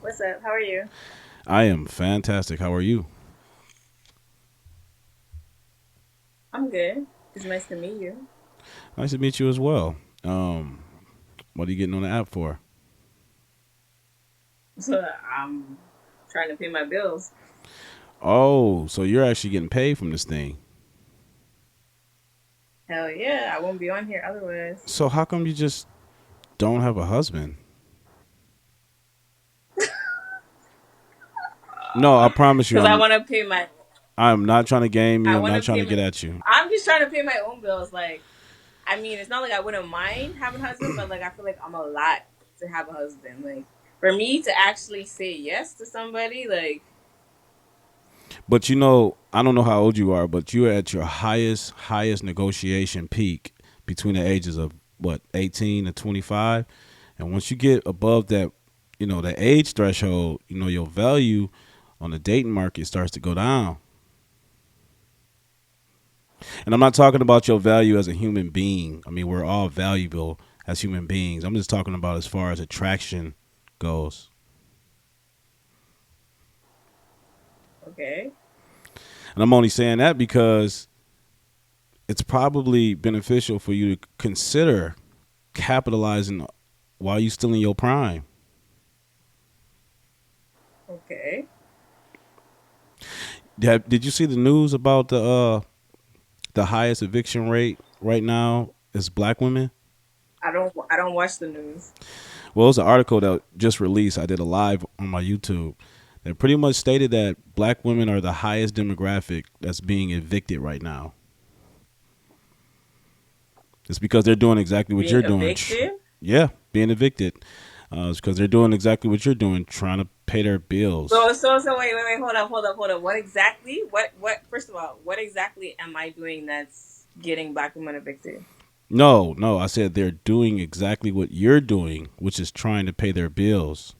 What's up? How are you? I am fantastic. How are you? I'm good. It's nice to meet you. Nice to meet you as well. Um, what are you getting on the app for? I'm trying to pay my bills. Oh, so you're actually getting paid from this thing. Hell yeah, I won't be on here otherwise. So how come you just don't have a husband? No, I promise you, Because I want to pay my. I'm not trying to game you. I I'm want not to trying pay to my. get at you. I'm just trying to pay my own bills. I mean, it's not like I wouldn't mind having a husband, but I feel like I'm a lot to have a husband. For me to actually say yes to somebody, But I don't know how old you are, but you're at your highest negotiation peak between the ages of what 18 and 25, and once you get above that, the age threshold, your value on the dating market starts to go down. And I'm not talking about your value as a human being. I mean, we're all valuable as human beings. I'm just talking about as far as attraction goes. okay. And I'm only saying that because it's probably beneficial for you to consider capitalizing while you're still in your prime. Okay. Did you see the news about the highest eviction rate right now is black women? I don't watch the news. Well, it's an article that just released. I did a live on my YouTube that pretty much stated that black women are the highest demographic that's being evicted right now. It's because they're doing exactly what Being you're doing. evicted? Yeah, being evicted. It's because they're doing exactly what you're doing, trying to pay their bills. So wait, hold up. What exactly? First of all, what exactly am I doing that's getting black women evicted? No, no, I said they're doing exactly what you're doing, which is trying to pay their bills.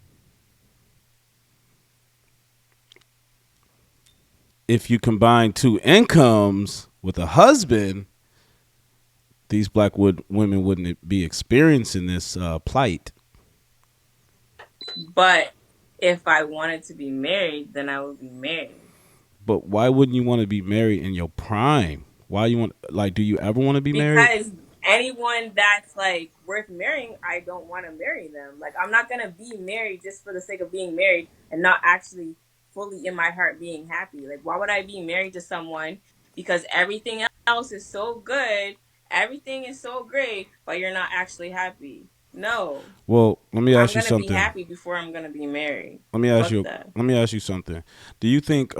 If you combine two incomes with a husband, these women wouldn't be experiencing this plight. But if I wanted to be married, then I would be married. But why wouldn't you want to be married in your prime? Why you want like? Do you ever want to be married? Because anyone that's worth marrying, I don't want to marry them. I'm not gonna be married just for the sake of being married and not actually fully in my heart being happy. Why would I be married to someone because everything else is so good, everything is so great, but you're not actually happy? No, Well, let me I'm ask you gonna be something. happy before I'm gonna be married. Let me ask Fuck you. that. Let me ask you something. Do you think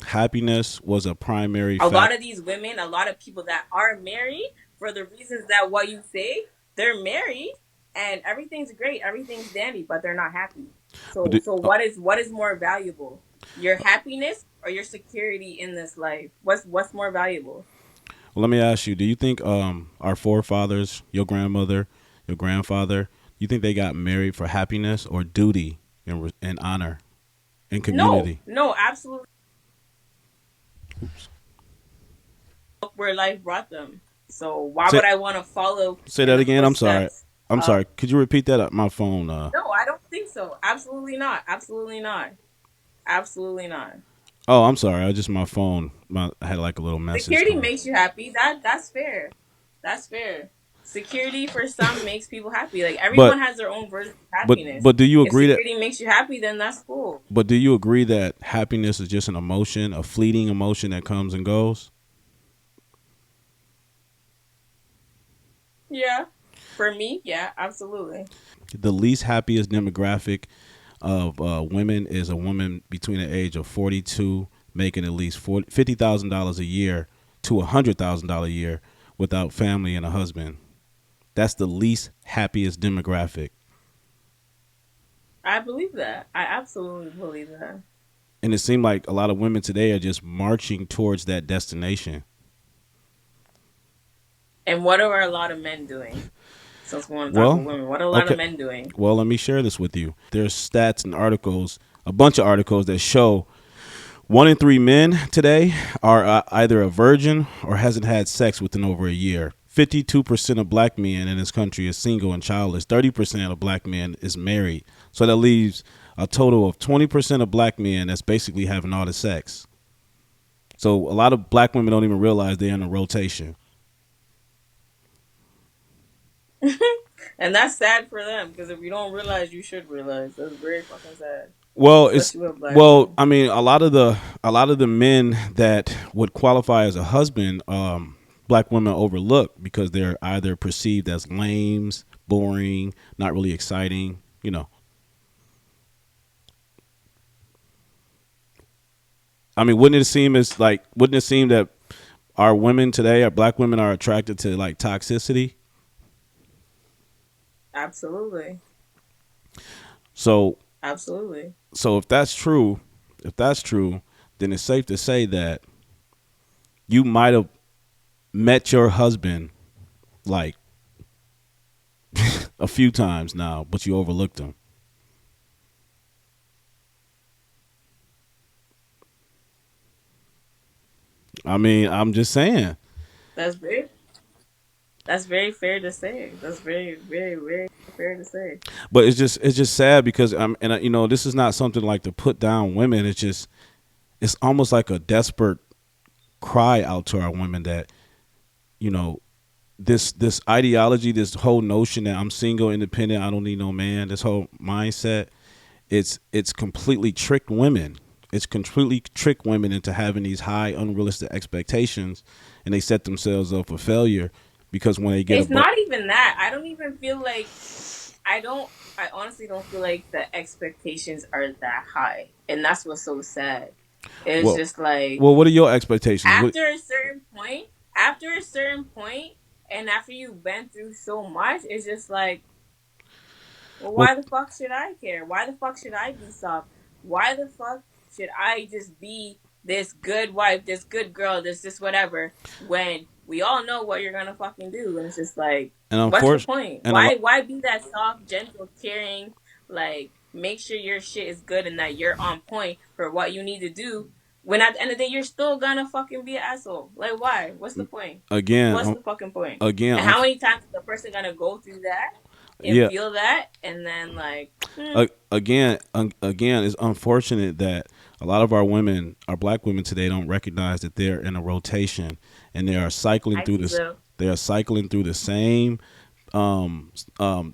happiness was a primary A lot fact? of these women, a lot of people that are married for the reasons that what you say, they're married and everything's great, everything's dandy, but they're not happy. But So what is more valuable? Your happiness or your security in this life? What's more valuable? let me ask you. Do you think our forefathers, your grandmother, your grandfather, you think they got married for happiness or duty and honor and No, community? no, absolutely Oops. where life brought them. So why Say would I want to follow say in that the again. I'm sorry. footsteps I'm of sorry. Could you repeat that? My phone. No, I don't think so. Absolutely not. Absolutely not. Absolutely not. Oh, I'm sorry. I just my phone. I had like a little message Security coming. makes you happy. That's fair. That's fair. Security for some makes people happy. But Everyone has their own version of but happiness. but do you If agree that? security makes you happy, then that's cool. But do you agree that happiness is just an emotion, a fleeting emotion that comes and goes? Yeah. For me, yeah, absolutely. The least happiest demographic of women is a woman between the age of 42 making at least $50,000 a year to $100,000 a year without family and a husband. That's the least happiest demographic. I believe that. I absolutely believe that. And it seemed like a lot of women today are just marching towards that destination. And what are a lot of men doing? Since we want to talk Well, about women, what are a lot of okay. men doing? Well, let me share this with you. There's stats and articles, a bunch of articles that show 1 in 3 men today are either a virgin or hasn't had sex within over a year. 52% of black men in this country is single and childless. 30% of black men is married. So that leaves a total of 20% of black men that's basically having all the sex. So a lot of black women don't even realize they're in a rotation. And that's sad for them because if you don't realize, you should realize. That's very fucking sad, Well, it's especially with black well, men. I mean, a lot of the men that would qualify as a husband, black women overlook because they're either perceived as lames, boring, not really exciting. I mean, wouldn't it seem that our women today, our black women, are attracted to like toxicity? Absolutely, So, absolutely. so if that's true, then it's safe to say that you might have met your husband like a few times now, but you overlooked him. I mean, I'm just saying. That's very that's very fair to say. That's very very very fair to say. But it's just sad because and this is not something like to put down women. It's almost like a desperate cry out to our women that you know this ideology, this whole notion that I'm single, independent, I don't need no man, this whole mindset, it's completely tricked women. It's completely tricked women into having these high unrealistic expectations, and they set themselves up for failure because when they get It's above. not even that. I don't even feel like I don't. I honestly don't feel like the expectations are that high, and that's what's so sad. It's well just like well what are your expectations? What? after a certain point, after a certain point, and after you've been through so much, it's just like, well, Well, why the fuck should I care? Why the fuck should I be soft? Why the fuck should I just be this good wife, this good girl, this whatever, when we all know what you're gonna fucking do? And it's just like, and what's the unfortunately, point? and a lot. Why be that soft, gentle, caring, like make sure your shit is good and that you're on point for what you need to do when at the end of the day you're still gonna fucking be an asshole? Like why? What's the point? again What's um, the fucking point? again And how many times is the person gonna go through that and yeah. feel that and then like Again, it's unfortunate that a lot of our women, our black women today, don't recognize that they're in a rotation and they are cycling I through see this. the They are cycling through the same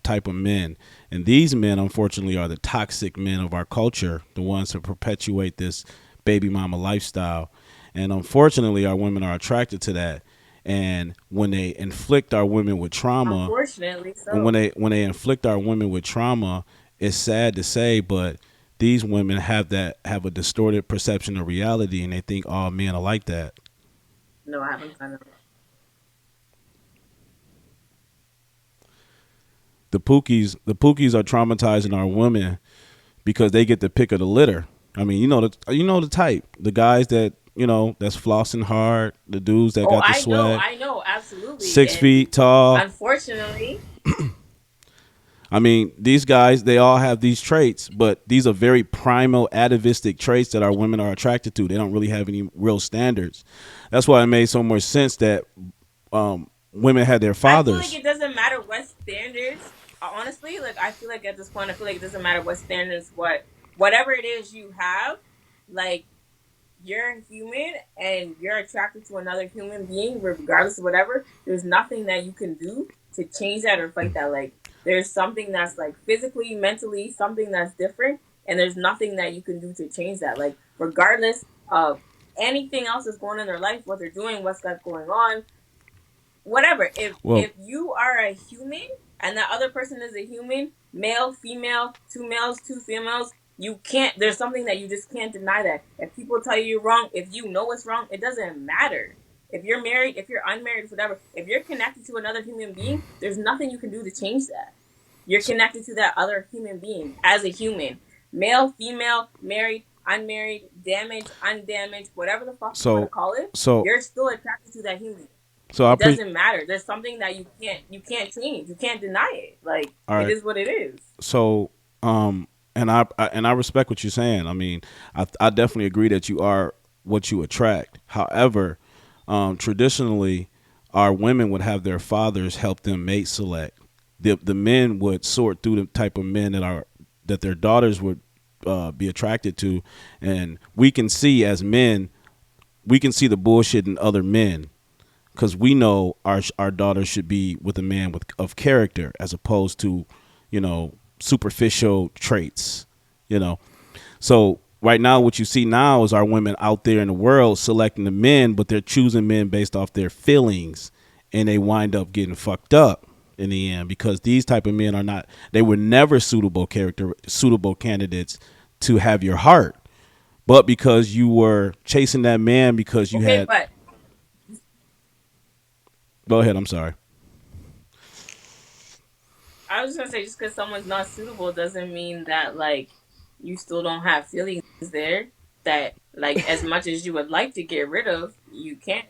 type of men, and these men, unfortunately, are the toxic men of our culture, the ones who perpetuate this baby mama lifestyle, and unfortunately, our women are attracted to that. And when they inflict our women with trauma, unfortunately and when so. they inflict our women with trauma, it's sad to say, but these women have a distorted perception of reality, and they think all men are like that. No, I haven't kind of. The Pookies are traumatizing our women because they get the pick of the litter. I mean, you know the type, the guys that that's flossing hard, the dudes that Oh, got the swag, I know, absolutely. six And feet tall. unfortunately, I mean, these guys, they all have these traits, but these are very primal atavistic traits that our women are attracted to. They don't really have any real standards. That's why it made so much sense that women had their I feel like fathers. it doesn't matter what standards. Honestly, like I feel like at this point, I feel like it doesn't matter what standards, whatever it is you have, like you're human and you're attracted to another human being, regardless of whatever, there's nothing that you can do to change that or fight that. Like, there's something that's like physically, mentally, something that's different, and there's nothing that you can do to change that. Like, regardless of anything else that's going on in their life, what they're doing, what's got going on, whatever. If Well, you are a human and that other person is a human, male, female, two males, two females, you can't. There's something that you just can't deny that. If people tell you you're wrong, if you know it's wrong, it doesn't matter. If you're married, if you're unmarried, whatever, if you're connected to another human being, there's nothing you can do to change that. You're connected to that other human being as a human, male, female, married, unmarried, damaged, undamaged, whatever the fuck you want to so call it. so You're still attracted to that human. so I It appreciate. doesn't matter. There's something that you can't change. You can't deny it. Like All it right. is what it is. So and I respect what you're saying. I mean, I definitely agree that you are what you attract. However, traditionally, our women would have their fathers help them mate select. The men would sort through the type of men that their daughters would be attracted to, and we can see as men, we can see the bullshit in other men because we know our daughter should be with a man with of character as opposed to, you know, superficial traits, you know. So right now, what you see now is our women out there in the world selecting the men, but they're choosing men based off their feelings, and they wind up getting fucked up in the end because these type of men are not. They were never suitable candidates to have your heart, but because you were chasing that man because you Okay, had. but Go ahead. I'm sorry. I was gonna say just because someone's not suitable doesn't mean that like you still don't have feelings there that like as much as you would like to get rid of, you can't.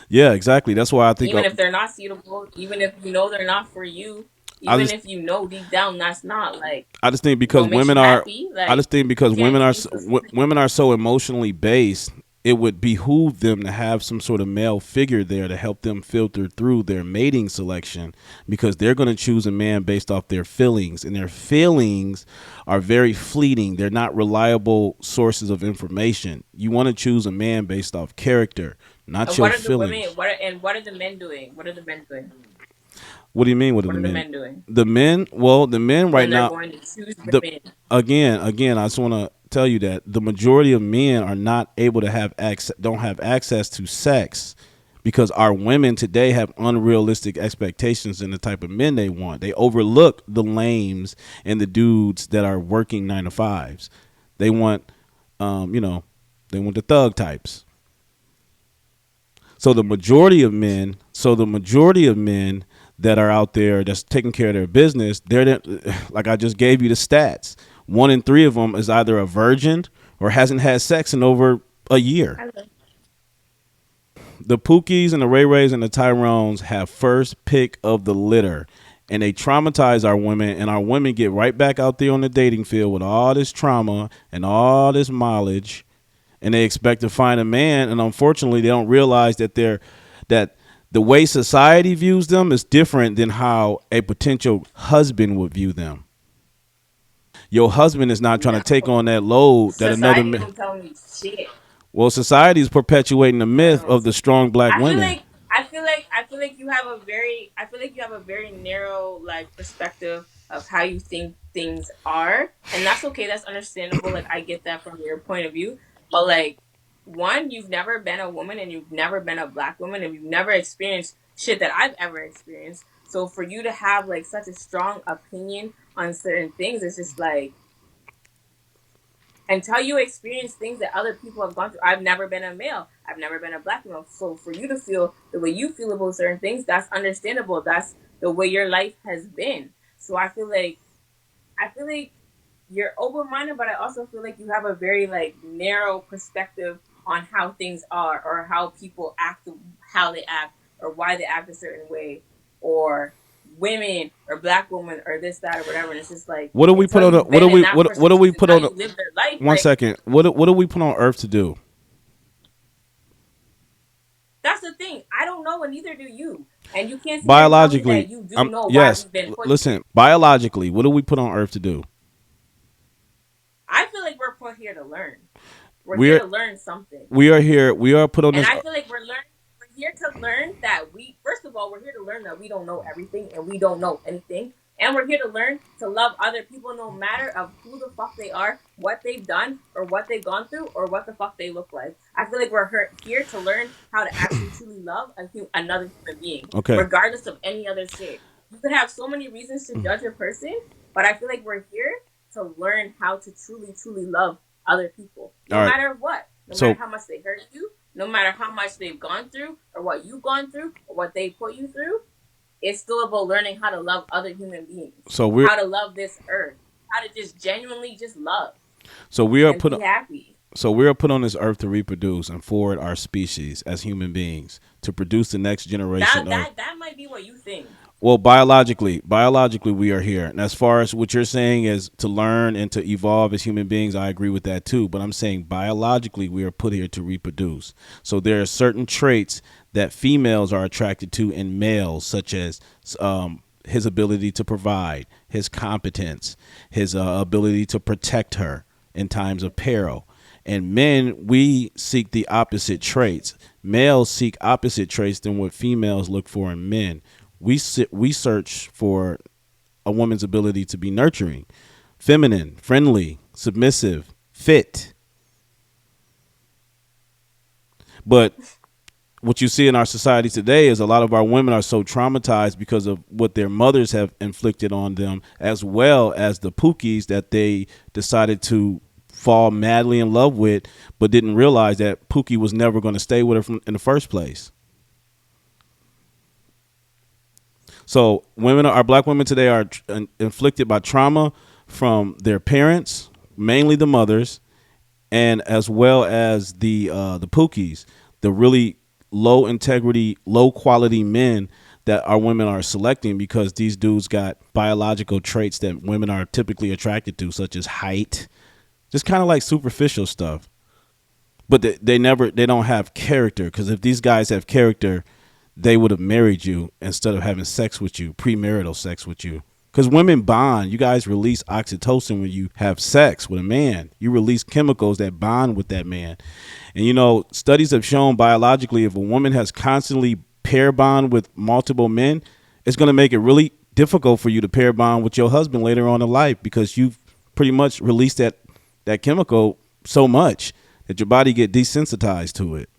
Yeah, exactly. That's why I think Even if they're not suitable, even if you know they're not for you, I even just if you know deep down that's not like I just think because what makes women you are, happy, I like just think you because can't chase those feelings. women are so emotionally based, it would behoove them to have some sort of male figure there to help them filter through their mating selection because they're going to choose a man based off their feelings, and their feelings are very fleeting. They're not reliable sources of information. You want to choose a man based off character, not And your what are the women? feelings. What are the men doing? What are the men doing? What do you mean? What are What the are the men? men doing The men? Well, the men right when they're now. going to choose The women? again, I just want to tell you that the majority of men are not able to have access, don't have access to sex because our women today have unrealistic expectations in the type of men they want. They overlook the lames and the dudes that are working 9 to 5s. They want, you know, they want the thug types. So the majority of men that are out there that's taking care of their business, like I just gave you the stats. 1 in 3 of them is either a virgin or hasn't had sex in over a year. Hello. The Pookies and the Ray Rays and the Tyrones have first pick of the litter, and they traumatize our women, and our women get right back out there on the dating field with all this trauma and all this mileage, and they expect to find a man, and unfortunately they don't realize that the way society views them is different than how a potential husband would view them. Your husband is not trying to take No, on that load that another society man. don't tell me shit, Well, society is perpetuating the myth bro. of the strong black I feel women. like I feel like you have a very I feel like you have a very narrow like perspective of how you think things are, and that's okay. That's understandable. Like I get that from your point of view, but like one, you've never been a woman, and you've never been a black woman, and you've never experienced shit that I've ever experienced. So for you to have like such a strong opinion on certain things, it's just like until you experience things that other people have gone through. I've never been a male. I've never been a black male. So for you to feel the way you feel about certain things, that's understandable. That's the way your life has been. So I feel like you're open minded, but I also feel like you have a very like narrow perspective on how things are or how people act, how they act, or why they act a certain way, or women or black women or this, that, or whatever. And it's just like What do we put until on? you've been in that What do person's we shoes and put how on? you live their life, One like second. What do we put on Earth to do? that's the thing. I don't know, and neither do you. And you can't sit here and tell me that Biologically, you do know why yes. we've been put here. Listen, biologically, what do we put on Earth to do? I feel like we're put here to learn. We're here We're to learn something. we are here. We are put on And this. I feel like we're here to learn that we first of all, we're here to learn that we don't know everything and we don't know anything. And we're here to learn to love other people no matter of who the fuck they are, what they've done, or what they've gone through, or what the fuck they look like. I feel like here to learn how to actually truly love another human being, Okay. regardless of any other shit. You could have so many reasons to judge a person, but I feel like we're here to learn how to truly, truly love other people, All no right. matter what, no matter So how much they hurt you, no matter how much they've gone through, or what you've gone through, or what they put you through. It's still about learning how to love other human beings, so we're how to love this earth, how to just genuinely just love so we are and put be happy. so we are put on this earth to reproduce and forward our species as human beings to produce the next That generation of. that that might be what you think. Well, biologically, we are here. And as far as what you're saying is to learn and to evolve as human beings, I agree with that too. But I'm saying biologically, we are put here to reproduce. So there are certain traits that females are attracted to in males, such as his ability to provide, his competence, his ability to protect her in times of peril. And men, we seek the opposite traits. Males seek opposite traits than what females look for in men. We search for a woman's ability to be nurturing, feminine, friendly, submissive, fit. But what you see in our society today is a lot of our women are so traumatized because of what their mothers have inflicted on them, as well as the pookies that they decided to fall madly in love with, but didn't realize that Pookie was never going to stay with her in the first place. So our black women today are inflicted by trauma from their parents, mainly the mothers, and as well as the pookies, the really low integrity, low quality men that our women are selecting because these dudes got biological traits that women are typically attracted to, such as height, just kind of like superficial stuff. But they don't have character, because if these guys have character, they would have married you instead of having sex with you, premarital sex with you. Because women bond. You guys release oxytocin when you have sex with a man. You release chemicals that bond with that man. And studies have shown biologically, if a woman has constantly pair bond with multiple men, it's going to make it really difficult for you to pair bond with your husband later on in life, because you've pretty much released that chemical so much that your body get desensitized to it.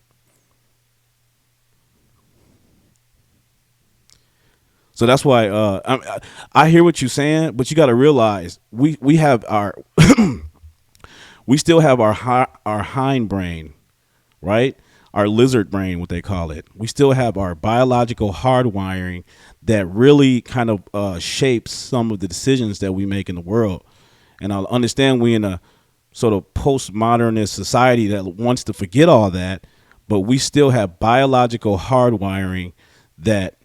So that's why I hear what you're saying, but you got to realize we have our we still have our hind brain, right? Our lizard brain, what they call it. We still have our biological hardwiring that really kind of shapes some of the decisions that we make in the world. And I understand we in a sort of postmodernist society that wants to forget all that, but we still have biological hardwiring that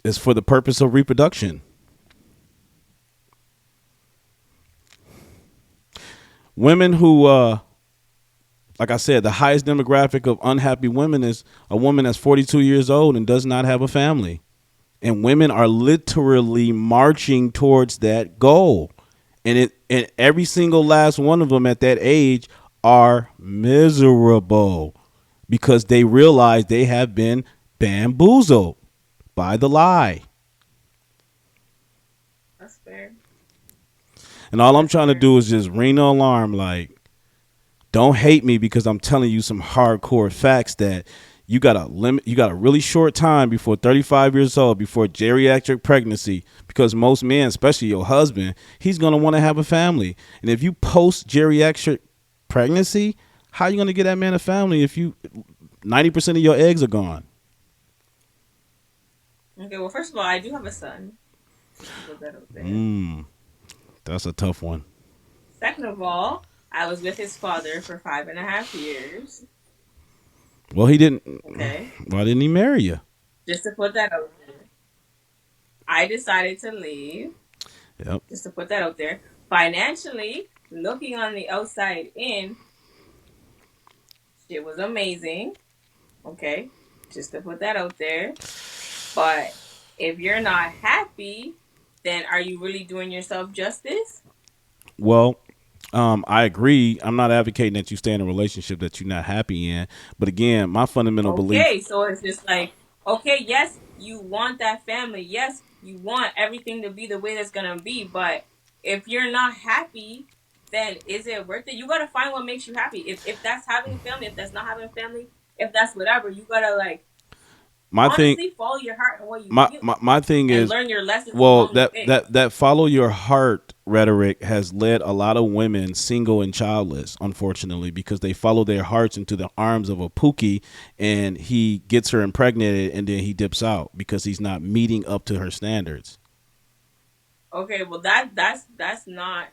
is for the purpose of reproduction. Women who, like I said, the highest demographic of unhappy women is a woman that's 42 years old and does not have a family. And women are literally marching towards that goal. And every single last one of them at that age are miserable because they realize they have been bamboozled by the lie. That's fair. And all I'm That's trying to fair. do is just ring the alarm, like, don't hate me because I'm telling you some hardcore facts that you got a really short time before 35 years old, before geriatric pregnancy, because most men, especially your husband, he's going to want to have a family. And if you post geriatric pregnancy, how are you going to get that man a family if you 90% of your eggs are gone? Okay, well, first of all, I do have a son. Just to put that out there. Mm, that's a tough one. Second of all, I was with his father for 5.5 years. Well, he didn't. Okay, Why didn't he marry you? just to put that out there. I decided to leave. Yep. Just to put that out there. Financially, looking on the outside in, shit was amazing. Okay, just to put that out there. But if you're not happy, then are you really doing yourself justice? Well, I agree. I'm not advocating that you stay in a relationship that you're not happy in. But again, my fundamental belief, Okay, so it's just like, okay, yes, you want that family. Yes, you want everything to be the way that's gonna be. But if you're not happy, then is it worth it? You gotta find what makes you happy. If that's having family, if that's not having family, if that's whatever, you gotta like my thing, honestly follow your heart and what you my, feel, my thing and is, learn your lessons well, along the that way. that that follow your heart rhetoric has led a lot of women single and childless, unfortunately, because they follow their hearts into the arms of a pookie, and he gets her impregnated, and then he dips out because he's not meeting up to her standards. Okay, well that's not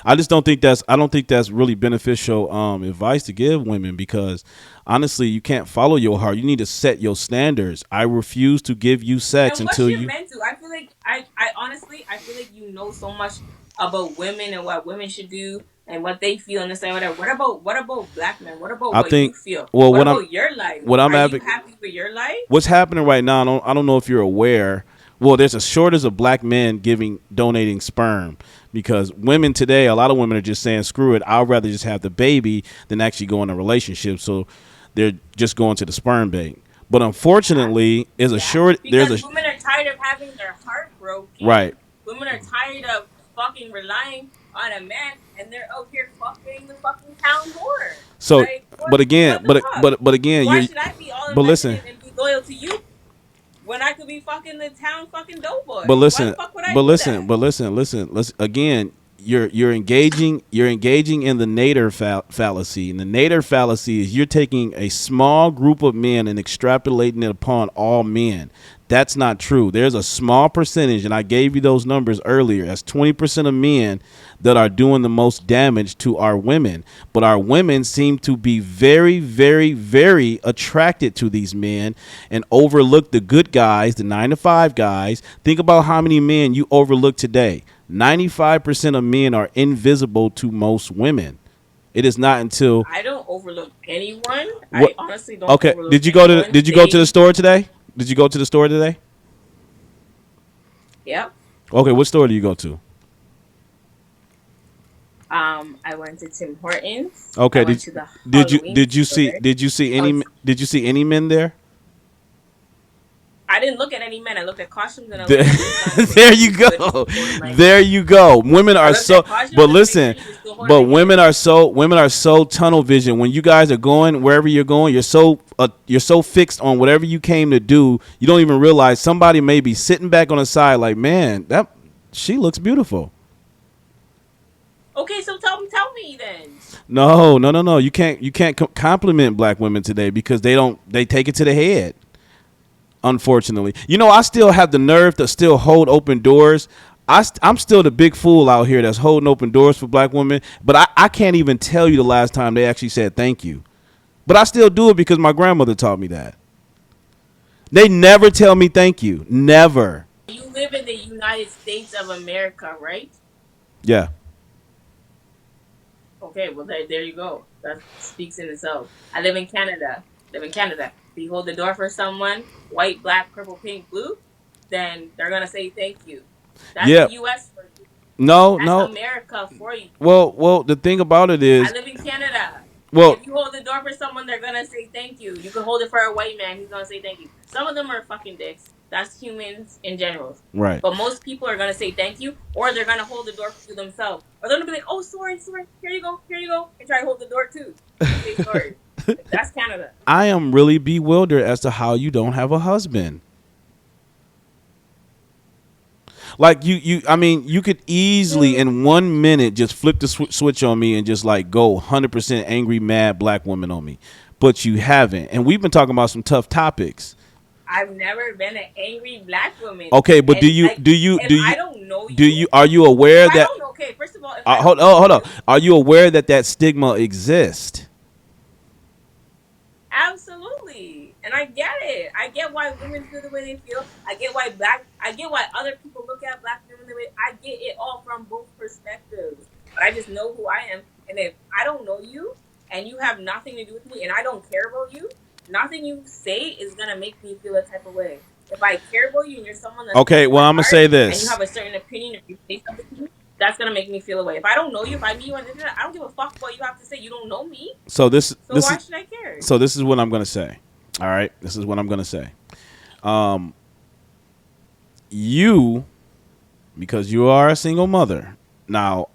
I don't think that's really beneficial advice to give women, because honestly, you can't follow your heart. You need to set your standards. I refuse to give you sex and what until you're you. meant to. I feel like I honestly I feel like you know so much about women and what women should do and what they feel and this and whatever. What about black men? What about I what you think feel? well What what I'm about your life? what I'm Are you advoc- happy with your life? what's happening right now. I don't know if you're aware. Well, there's a shortage of black men donating sperm because women today, a lot of women are just saying, "Screw it, I'd rather just have the baby than actually go in a relationship." So they're just going to the sperm bank. But Yeah, unfortunately, is a yeah. short. There's Because a women are tired of having their heart right. broken. Women are tired of fucking relying on a man, and they're out here fucking the fucking town whore. So, Like but again, what the fuck? but again, Why you're. should I be all But invested listen, in and be loyal to you when I could be fucking the town fucking dope but boy? Why the listen, fuck would I do that? listen. Let's again. You're engaging in the nader fallacy, and the nader fallacy is you're taking a small group of men and extrapolating it upon all men. That's not true. There's a small percentage, and I gave you those numbers earlier. That's 20% of men that are doing the most damage to our women. But our women seem to be very, very, very attracted to these men and overlook the good guys, the 9 to 5 guys. Think about how many men you overlook today. 95% of men are invisible to most women. It is not until I don't overlook anyone. I what? honestly don't Okay, overlook did anyone. you go to the store today? Did you go to the store today? Yep. Okay, what store do you go to? I went to Tim Hortons. I Okay, went to the did you Halloween did you see store. did you see Oh, any men there? I didn't look at any men. I looked at costumes and I looked There, at personality. Like, there is you this good? Is this go. going to my There you go. Women I are looked at so, but costumes and make sure listen, you can still hold but my hand. women are so tunnel vision. When you guys are going wherever you're going, you're so fixed on whatever you came to do. You don't even realize somebody may be sitting back on the side, like, man, that she looks beautiful. Okay, so tell me then. No, no, no, no. You can't compliment black women today because they take it to the head. Unfortunately, I still have the nerve to still hold open doors. I'm still the big fool out here that's holding open doors for black women, but I can't even tell you the last time they actually said thank you. But I still do it because my grandmother taught me that. They never tell me thank you. Never. You live in the United States of America, right? Yeah. Okay, well there you go. That speaks in itself. I live in Canada. Live in Canada. If you hold the door for someone, white, black, purple, pink, blue, then they're gonna say thank you. That's the Yeah. US for you. No, That's no. America for you. Well, the thing about it I is, live in Canada. well, If you hold the door for someone, they're gonna say thank you. You can hold it for a white man, he's gonna say thank you. Some of them are fucking dicks. That's humans in general. right. But most people are gonna say thank you, or they're gonna hold the door for you themselves. Or they're gonna be like, oh, sorry, sorry, here you go, and try to hold the door too, and say sorry. Like, that's Canada. I am really bewildered as to how you don't have a husband. Like I mean, you could easily in 1 minute just flip the switch on me and just like go 100% angry, mad black woman on me, but you haven't. And we've been talking about some tough topics. I've never been an angry black woman, Okay, but do and you like, do you if do I you don't know do you, you are you if aware I that don't know, okay, first of all, if I don't hold know on, hold on, you, are you aware that that stigma exists? absolutely. And I get it. I get why women feel the way they feel. I get why other people look at black women the way I get it all from both perspectives. But I just know who I am. And if I don't know you and you have nothing to do with me and I don't care about you, nothing you say is gonna make me feel a type of way. If I care about you and you're someone that's close Okay, to well my I'm gonna heart say and you this. have a certain opinion, if you say something to me, that's gonna make me feel a way. If I don't know you, if I meet you on the internet, I don't give a fuck what you have to say. You don't know me. So this So this why is should I care? so this is what I'm gonna say. All right, this is what I'm gonna say. Um, you because you are a single mother. Now,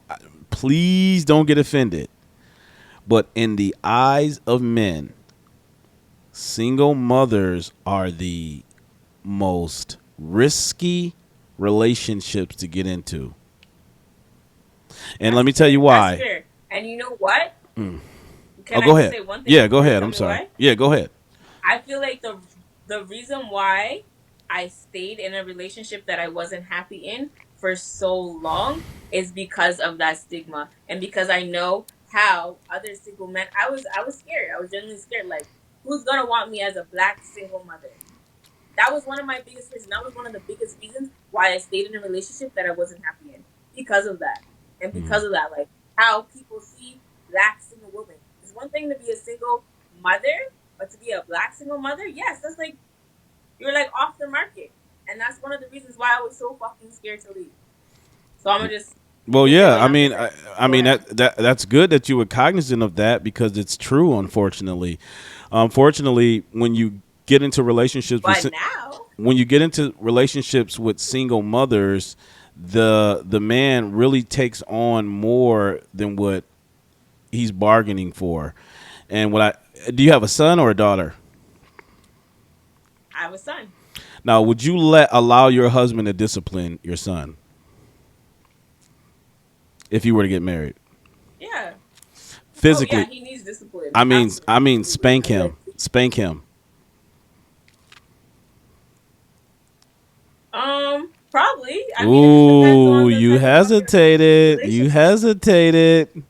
please don't get offended, but in the eyes of men, single mothers are the most risky relationships to get into. And let That's me tell you fair. That's why. fair. And you know what? Oh, Can I go just ahead. say one thing Yeah, go before you ahead. tell I'm me sorry. why? Yeah, go ahead. I feel like the reason why I stayed in a relationship that I wasn't happy in for so long is because of that stigma and because I know how other single men I was scared. I was genuinely scared like who's going to want me as a black single mother? That was one of my biggest fears, and that was one of the biggest reasons why I stayed in a relationship that I wasn't happy in. Because of that. And because of that, like how people see black single women. It's one thing to be a single mother, but to be a black single mother, yes, that's like you're like off the market. and that's one of the reasons why I was so fucking scared to leave. So I'm gonna just Well, leave it yeah. right after this. I Go mean ahead. that's good that you were cognizant of that because it's true. Unfortunately, when you get into relationships with But now, single mothers, the man really takes on more than what he's bargaining for. And what I do you have a son or a daughter? I have a son. Now, would you allow your husband to discipline your son if you were to get married? Yeah. Oh yeah, Physically, he needs discipline. I mean, Absolutely. spank him, spank him. Probably. I mean, it just depends Ooh, on the you type of fucking hesitated. You relationship. hesitated.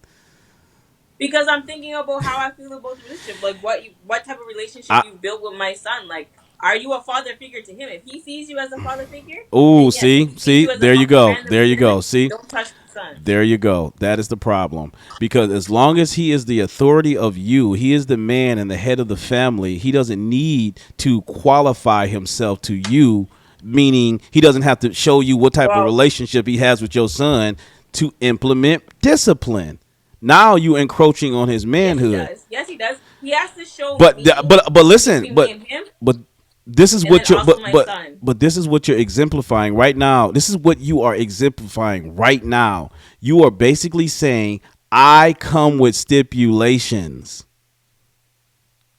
Because I'm thinking about how I feel about the relationship. Like what type of relationship I you built with my son. Like, are you a father figure to him? If he sees you as a father figure, Ooh, then yes. If see, he sees see, you as a there you fucking go. random There you human, go. See, don't touch my son. there you go. That is the problem. Because as long as he is the authority of you, he is the man and the head of the family, he doesn't need to qualify himself to you, meaning he doesn't have to show you what type of Well, relationship he has with your son to implement discipline. Now you encroaching on his yes, he manhood. does. Yes, he does. He has to show But me but listen, between me and him, but this is and then what you're also my son. but this is what you're exemplifying right now. This is what you are exemplifying right now. You are basically saying I come with stipulations.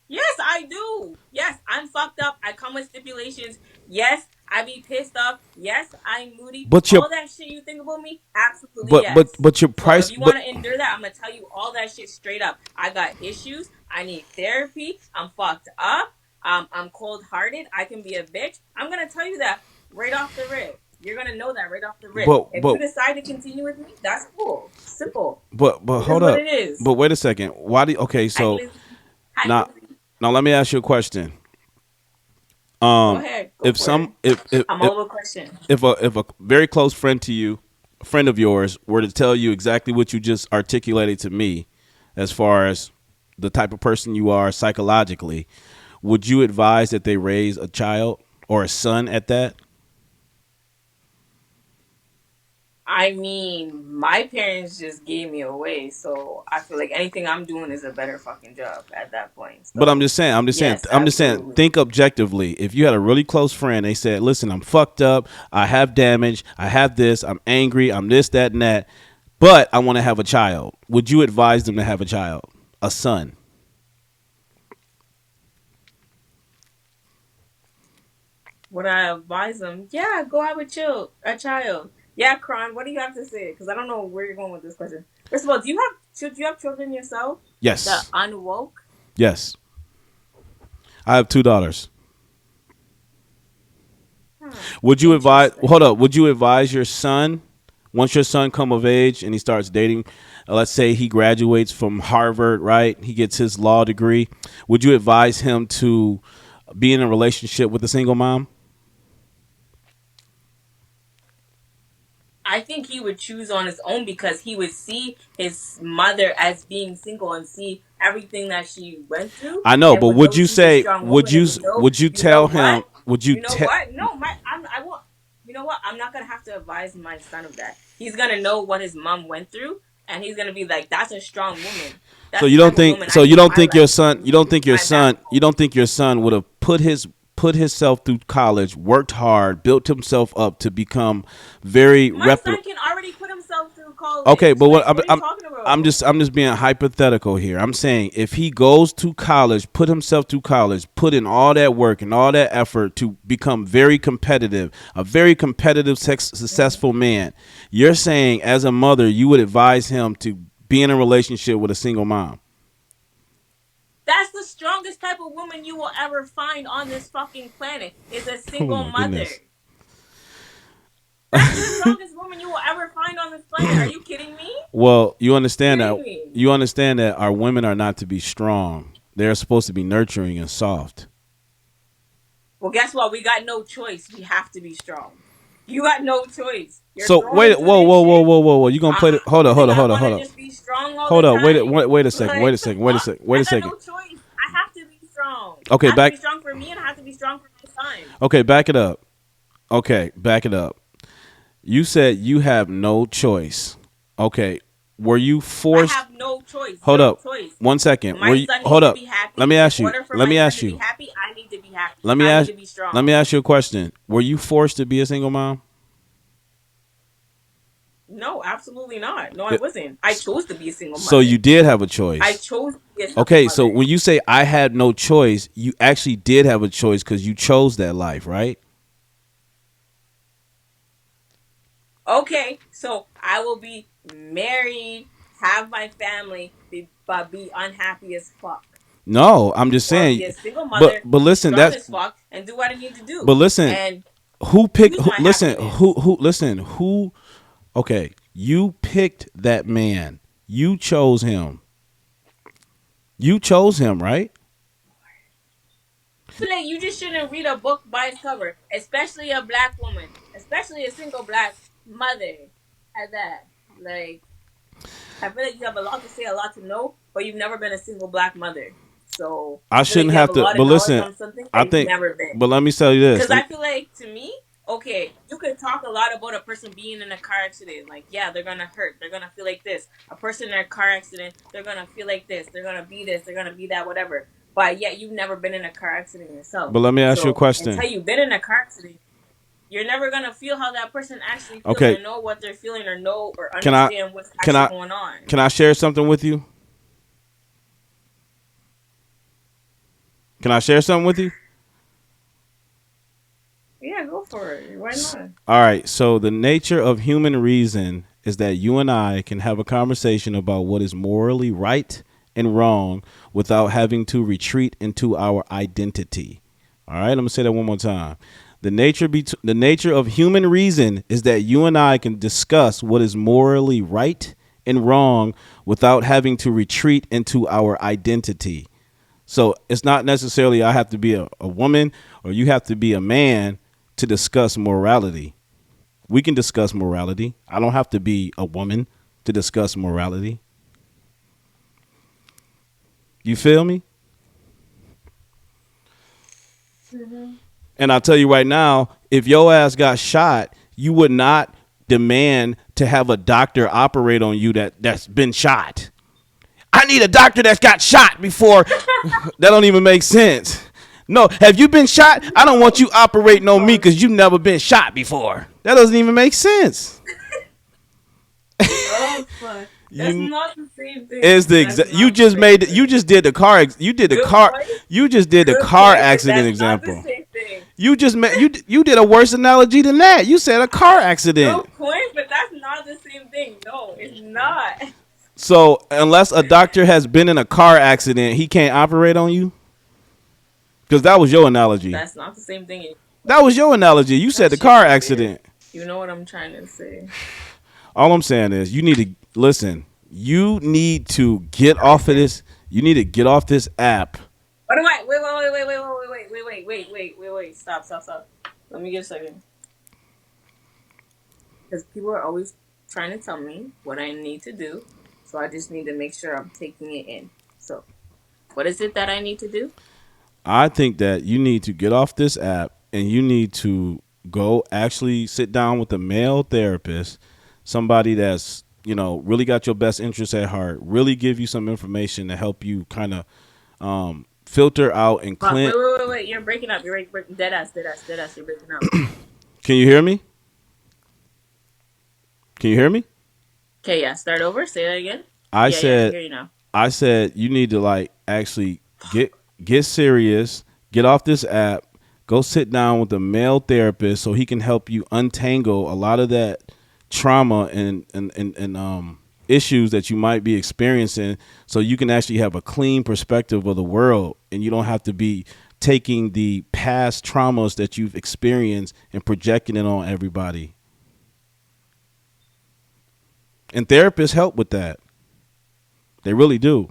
Yes, I do. Yes, I'm fucked up. I come with stipulations. Yes, I be pissed off. Yes, I'm moody. But your All that shit you think about me, absolutely yes. but your So if price you but want to endure that, I'm gonna tell you all that shit straight up. I got issues. I need therapy. I'm fucked up. I'm cold hearted. I can be a bitch. I'm gonna tell you that right off the rip. You're gonna know that right off the rip. but If you but decide to continue with me, that's cool. Simple. but It is hold what up. it is. But wait a second. Why do okay, Hi, so Glizzy. Hi, now Glizzy. now let me ask you a question. Go ahead. Go If for it. some if I'm all about question. if a very close friend to you, a friend of yours, were to tell you exactly what you just articulated to me, as far as the type of person you are psychologically, would you advise that they raise a child or a son at that? I mean, my parents just gave me away, so I feel like anything I'm doing is a better fucking job at that point. But So, yes, I'm just saying, absolutely. think objectively. If you had a really close friend, they said, listen, I'm fucked up, I have damage, I have this, I'm angry, I'm this, that, and that, but I want to have a child. Would you advise them to have a child, a son? Would I advise them? Yeah, go have a child. Yeah, Kron, what do you have to say? Because I don't know where you're going with this question. First of all, do you have children yourself? The Yes. unwoke? Yes. I have two daughters. Would you advise? Interesting. Hold up. Would you advise your son once your son come of age and he starts dating? Let's say he graduates from Harvard, right? He gets his law degree. Would you advise him to be in a relationship with a single mom? I think he would choose on his own because he would see his mother as being single and see everything that she went through I know, and but would know she's a strong woman and would know, would you you know tell him? what? Would you You know tell? what? No, I won't. You know what? I'm not gonna have to advise my son of that. He's gonna know what his mom went through, and he's gonna be like, "That's a strong woman. So That's the type of woman I you need in don't my think life. your son You need to be my you backbone." don't think your son would have put himself through college, worked hard, built himself up to become very My reputable. son can already put himself through Okay, college. but Like, what are you talking about? I'm just being hypothetical here. I'm saying if he goes to college, put himself through college, put in all that work and all that effort to become very competitive, a very competitive, Mhm. successful man, you're saying as a mother, you would advise him to be in a relationship with a single mom. That's the strongest type of woman you will ever find on this fucking planet is a Oh single my mother. goodness. That's the strongest woman you will ever find on this planet. Are you kidding me? Well, Kidding me? you understand that our women are not to be strong. They're supposed to be nurturing and soft. Well, guess what? We got no choice. We have to be strong. You got no choice. You're So thrown into this shit. whoa! You gonna play the? You think I want Hold to up, just be strong all hold the up. time? Wait a second, Like the fuck? wait I a got second. no choice. I have to be strong. Okay, I have to back. be strong for me, and I have to be strong for my son. Okay, back it up. Okay, back it up. You said you have no choice. Okay, were you I forced? have no choice, Hold zero up, choice. 1 second. Were My you? son needs Hold to up. be Let happy. me In ask you. order for Let my me son ask to be you. happy, I need to be happy. Let me I need ask. to be Let strong. me ask you a question. Were you forced to be a single mom? No, absolutely not. No, I It- wasn't. I chose to be a single so mother. you did have a I choice. chose to be a single Okay, so mother. when you say I had no choice, you actually did have a choice because you chose that life, right? Okay, so I will be married, have my family, but be unhappy as fuck. No, I'm just Or saying. be a single But mother, but be listen, strong that's as fuck, and do what I need to but do. listen. And Who picked? choose my Listen, happiness. who? Listen, who? Okay, you picked that man. You chose him. You chose him, right? I feel like you just shouldn't read a book by its cover, especially a black woman, especially a single black mother at that. Like, I feel like you have a lot to say, a lot to know, but you've never been a single black mother. So I I feel like shouldn't you have have a to. lot But of knowledge listen, on something I that you've think. never been. But let me tell you this. Because I feel like to me, okay, you could talk a lot about a person being in a car accident. Like, yeah, they're gonna hurt. They're gonna feel like this. A person in a car accident, they're gonna feel like this. They're gonna be this. They're gonna be that. Whatever. But yet, you've never been in a car accident yourself. But let me ask you a So question. until you've been in a car accident, you're never gonna feel how that person actually feels, Okay, or know what they're feeling, or know or can I? understand what's Can actually I? going on. Can I share something with you? Can I share something with you? Yeah, go for it. Why not? All right. So the nature of human reason is that you and I can have a conversation about what is morally right and wrong without having to retreat into our identity. All right. I'm gonna say that one more time. The nature of human reason is that you and I can discuss what is morally right and wrong without having to retreat into our identity. So it's not necessarily I have to be a woman or you have to be a man to discuss morality. We can discuss morality. I don't have to be a woman to discuss morality. You feel me? Mm-hmm. And I'll tell you right now, if your ass got shot, you would not demand to have a doctor operate on you that's been shot. I need a doctor that's got shot before. That don't even make sense. No, have you been shot? I don't want No. you operating on me Fuck. because you've never been shot before. That doesn't even make sense. Oh fuck. That's You not the same is thing. the That's exact. You not the just same made it. You thing. just did the car. You did the Good car. point. You just did the Good car point, but accident that's not the example. same thing. You just made you did a worse analogy than that. You said a car accident. Good point, but that's not the same thing. No, it's not. So unless a doctor has been in a car accident, he can't operate on you. Because that was your analogy. That's not the same thing. That was your analogy. You said That the shit car too weird. accident. You know what I'm trying to say. All I'm saying is you need to listen. You need to get off of this. You need to get off this app. What am I? Wait. Stop, stop, stop. Let me get a second. Because people are always trying to tell me what I need to do. So I just need to make sure I'm taking it in. So, what is it that I need to do? I think that you need to get off this app and you need to go actually sit down with a male therapist, somebody that's, really got your best interests at heart, really give you some information to help you kind of filter out and Fuck, cleanse. wait. You're breaking up. You're breaking dead ass. You're breaking up. Can you hear me? Can you hear me? Okay, yeah. Start over. Say that again. I Yeah. I can said hear you now. I said you need to like actually get serious, get off this app, go sit down with a male therapist so he can help you untangle a lot of that trauma and issues that you might be experiencing so you can actually have a clean perspective of the world and you don't have to be taking the past traumas that you've experienced and projecting it on everybody. And therapists help with that. They really do.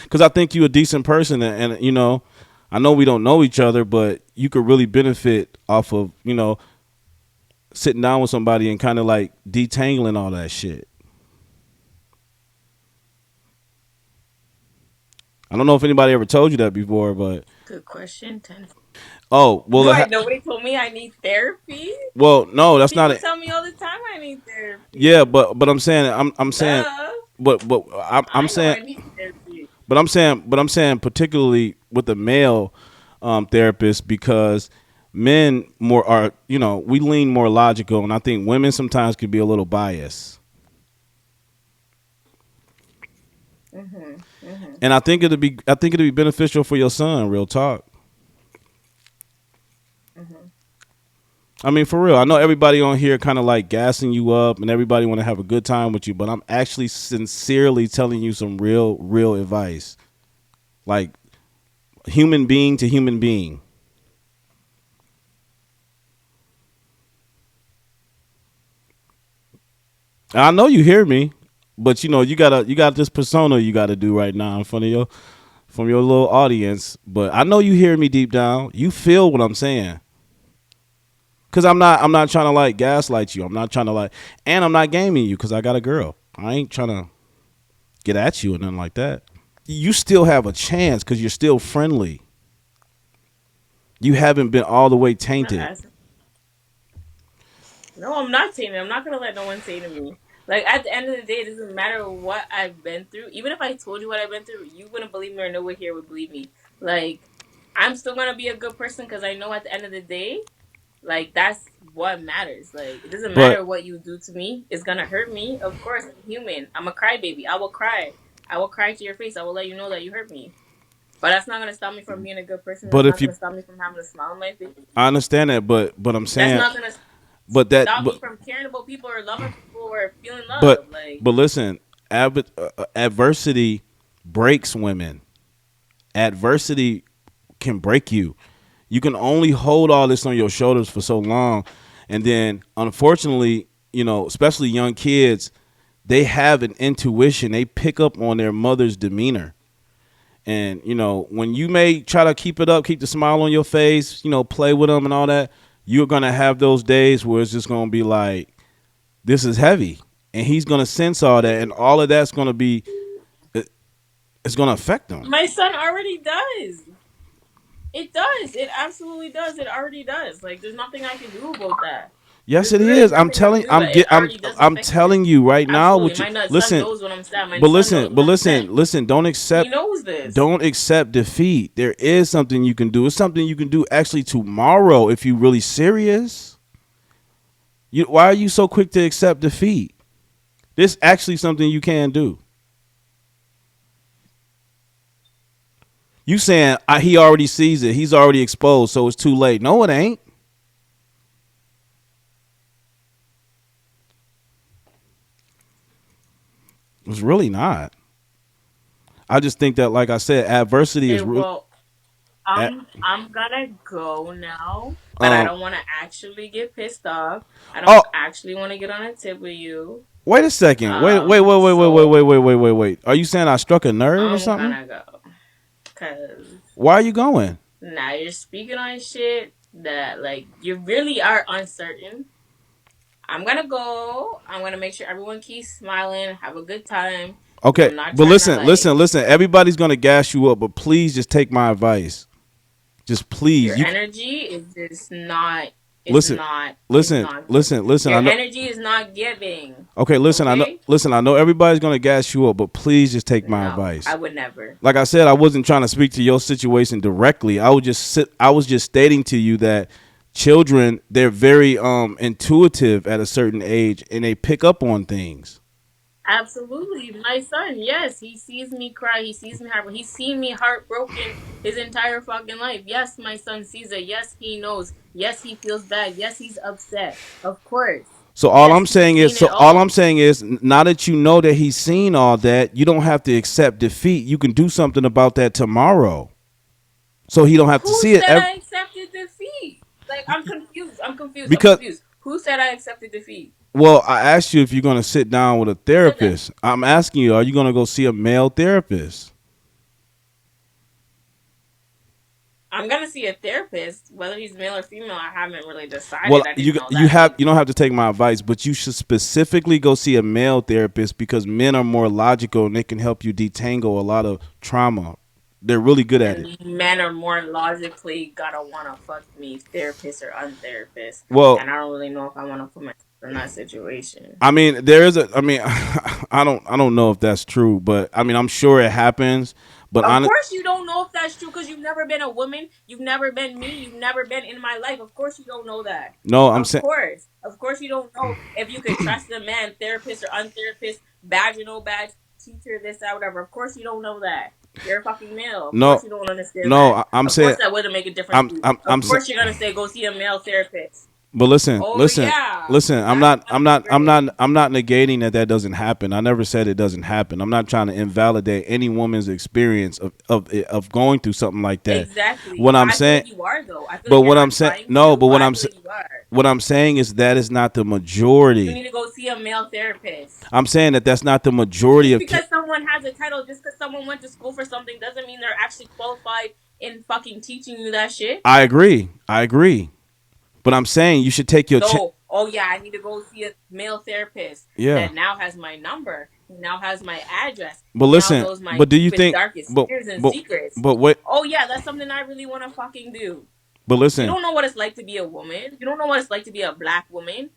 Because I think you're a decent person, and I know we don't know each other, but you could really benefit off of sitting down with somebody and kind of like detangling all that shit. I don't know if anybody ever told you that before, but Good question. 10. Oh well, Why nobody told me I need therapy? no, that's not People it. tell me all the time I need Yeah, therapy. but I'm saying, Duh. I'm I know saying, I need therapy. but I'm saying particularly with the male therapist because men more are we lean more logical, and I think women sometimes can be a little biased. Mhm. Mhm. And I think it'd be beneficial for your son. Real talk. Mhm. I mean, for real. I know Mhm. everybody on here kind of like gassing you up, and everybody want to have a good time with you. But I'm actually sincerely telling you some real advice, like human being to human being. And I know you hear me, but you got this persona you got to do right now in front of your from your little audience. But I know you hear me deep down. You feel what I'm saying. Cause I'm not trying to like gaslight you. I'm not trying to like, and I'm not gaming you because I got a girl. I ain't trying to get at you or nothing like that. You still have a chance because you're still friendly. You haven't been all the way I'm not tainted. asking. No, I'm not saying it. I'm not gonna let no one say to me. Like at the end of the day, it doesn't matter what I've been through. Even if I told you what I've been through, you wouldn't believe me, or no one here would believe me. Like I'm still gonna be a good person because I know at the end of the day, like that's what matters. Like it doesn't But matter what you do to me. It's gonna hurt me. Of course, I'm human. I'm a crybaby. I will cry. I will cry to your face. I will let you know that you hurt me. But that's not gonna stop me from being a good person. but That's if not you, gonna stop me from having a smile on my face. I understand that, but I'm That's saying, not gonna but that, stop me from caring about people or loving people or feeling but love. Like but listen, adversity breaks women. Adversity can break you. You can only hold all this on your shoulders for so long, and then unfortunately, especially young kids, they have an intuition. They pick up on their mother's demeanor. And when you may try to keep it up, keep the smile on your face, play with them and all that, you're gonna have those days where it's just gonna be like, this is heavy, and he's gonna sense all that, and all of that's gonna be, it's gonna affect them. my son already does. It does. It absolutely does. It already does. Like there's nothing I can do about that. Yes, There's it literally is. I'm nothing I can telling. do, but it already does I'm affect him. telling you right now. Absolutely. What you My son listen, knows when I'm sad. My son knows when but I'm sad. listen. He knows this. Don't accept defeat. There is something you can do. It's something you can do actually tomorrow if you're really serious. Why are you so quick to accept defeat? There's actually something you can do. You saying he already sees it. He's already exposed, so it's too late. No, it ain't. It's really not. I just think that, like I said, adversity is It real. will. At, I'm gonna go now, but I um. don't want to actually get pissed off. I don't Oh, actually want to get on a tip with you. wait a second. So Wait. Are you saying I struck a nerve or I'm something? gonna go because Why are you going? now you're speaking on shit that like you really are uncertain. I'm gonna go. I'm gonna make sure everyone keeps smiling, have a good time because Okay, I'm not but trying to like listen. Everybody's gonna gas you up, but please just take my advice. Just your please. energy is just not. Listen, It's not good. listen. Your I know. energy is not giving. Okay, listen. I know. Okay? Listen, I know everybody's gonna gas you up, but please just take my No, I advice. would never. Like I said, I wasn't trying to speak to your situation directly. I was just stating to you that children, they're very intuitive at a certain age, and they pick up on things. Absolutely. My son, yes, he sees me cry. He sees me heartbroken. He's seen me heartbroken his entire fucking life. Yes, my son sees it. Yes, he knows. Yes, he feels bad. Yes, he's upset. Of course. Yes, he's seen it All I'm all. saying is now that you know that he's seen all that, you don't have to accept defeat. You can do something about that tomorrow, so he don't have to Who see it said I accepted defeat? Like, I'm confused. I'm because. confused. Who said I accepted defeat? Well, I asked you if you're going to sit down with a Who said that? therapist. I'm asking you, are you going to go see a male therapist? I'm gonna see a therapist. Whether he's male or female, I haven't really Well, decided. I didn't know that. you don't have to take my advice, but you should specifically go see a male therapist because men are more logical and they can help you detangle a lot of trauma They're really good at it. And men are more logically gotta wanna fuck me, therapist or untherapist. Well, And I don't really know if I wanna put myself in that situation. I mean, there is a. I mean, I don't know if that's true, but I mean, I'm sure it happens. But Of on course you don't know if that's true because you've never been a woman, you've never been me, you've never been in my life. Of course you don't know that. no, I'm Of saying course. Of course you don't know if you could trust a man, therapist or untherapist, badge or no badge, teacher, this, that, whatever. Of course you don't know that. You're a fucking male. Of no, course you don't understand no. that. I'm Of course saying that wouldn't make a difference to you. I'm Of saying. course you're gonna say go see a male therapist. But listen, Oh listen, yeah. listen. That's gonna be great. I'm not negating that doesn't happen. I never said it doesn't happen. I'm not trying to invalidate any woman's experience of going through something like that. Exactly. What But I'm I feel saying, like you are though. I feel but like you're what I'm not saying, trying no, to, but but I feel like you are. what I'm saying is that is not the You majority. need to go see a male therapist. I'm saying that that's not the majority Just of. because someone has a title, just because someone went to school for something, doesn't mean they're actually qualified in fucking teaching you that shit. I agree. I agree. But I'm saying you should take your. So, oh yeah, I need to go see a male therapist Yeah. that now has my number, who now has my address, But who now listen. knows my But do you deepest, think? darkest But fears and but secrets. but what? Oh yeah, that's something I really want to fucking do. But You listen. don't know what it's like to be a woman. You don't know what it's like to be a black woman.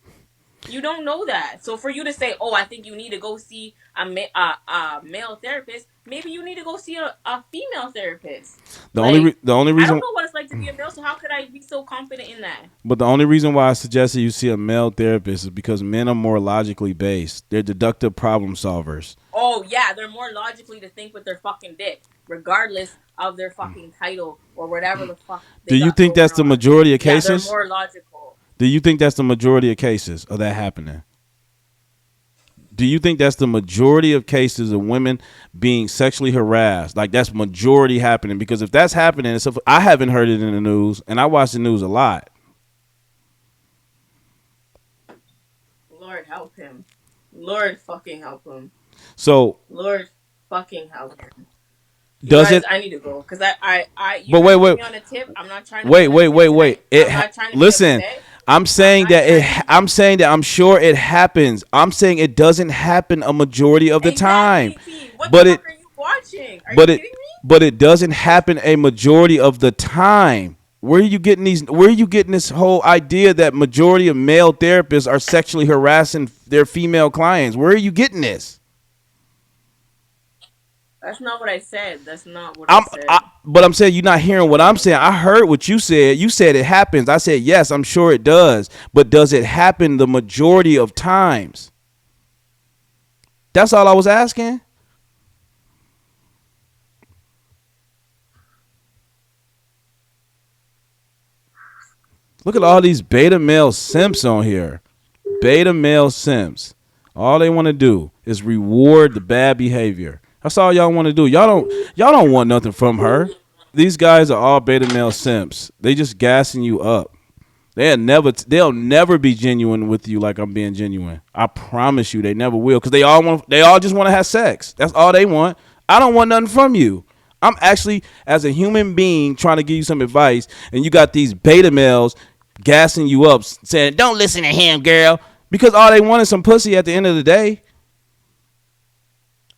You don't know that. So for you to say, "Oh, I think you need to go see a male therapist," maybe you need to go see a female therapist. Like, The only I don't reason know what it's like to be a male, so how could I be so confident in that? But the only reason why I suggested you see a male therapist is because men are more logically based. They're deductive problem solvers. Oh yeah, they're more logically to think with their fucking dick, regardless of their fucking title or whatever the fuck Do they you got think going that's the on. majority of Yeah, they're cases? more logical. Do you think that's the majority of cases of that happening? Do you think that's the majority of cases of women being sexually harassed? Like that's majority happening? Because if that's happening, I haven't heard it in the news, and I watch the news a lot. Lord help him. Lord fucking help him. So Lord fucking help him. You does guys, it? I need to go because you But guys put me on a tip. I'm not trying to be on a tip wait. tonight. I'm not trying to be Listen, upset. I'm I'm saying not that trying to be I'm saying that I'm sure it happens. I'm saying it doesn't happen a majority of the time, exactly. T. What the but fuck it are you watching? Are you but it kidding me? but it doesn't happen a majority of the time. Where are you getting these? Where are you getting this whole idea that majority of male therapists are sexually harassing their female clients? Where are you getting this? That's not what I said. That's not what I said. But I'm saying you're not hearing what I'm saying. I heard what you said. You said it happens. I said yes, I'm sure it does. But does it happen the majority of times? That's all I was asking. Look at all these beta male simps on here. Beta male simps. All they want to do is reward the bad behavior. That's all y'all want to do. Y'all don't want nothing from her. These guys are all beta male simps. They just gassing you up. They'll never be genuine with you like I'm being genuine. I promise you, they never will because they all just want to have sex. That's all they want. I don't want nothing from you. I'm actually, as a human being, trying to give you some advice, and you got these beta males gassing you up, saying, "Don't listen to him, girl," because all they want is some pussy. At the end of the day,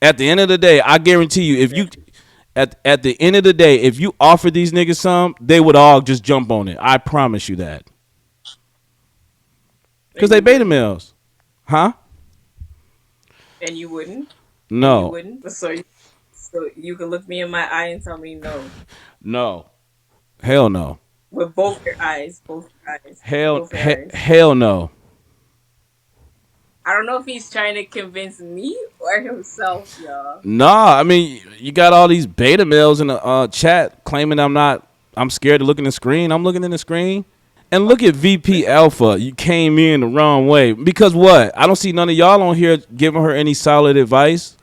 I guarantee you, if you at the end of the day, if you offer these niggas some, they would all just jump on it. I promise you that. Because And they you beta wouldn't. males. Huh? And you wouldn't. And you No. wouldn't. So you can look me in my eye and tell me no. No. Hell no. With both your eyes. Both your eyes. Both your eyes. Hell no. I don't know if he's trying to convince me or himself, y'all. Nah, I mean, you got all these beta males in the chat claiming I'm scared to look in the screen. I'm looking in the screen. And look at VP Alpha. You came in the wrong way. Because what? I don't see none of y'all on here giving her any solid advice.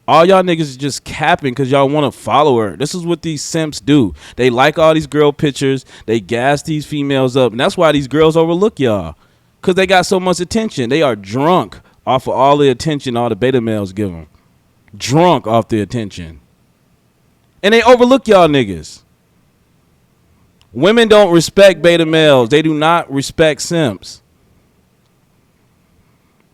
All y'all niggas is just capping because y'all want to follow her. This is what these simps do. They like all these girl pictures. They gas these females up. And that's why these girls overlook y'all. Because they got so much attention. They are drunk off of all the attention all the beta males give them. Drunk off the attention. And they overlook y'all niggas. Women don't respect beta males. They do not respect simps.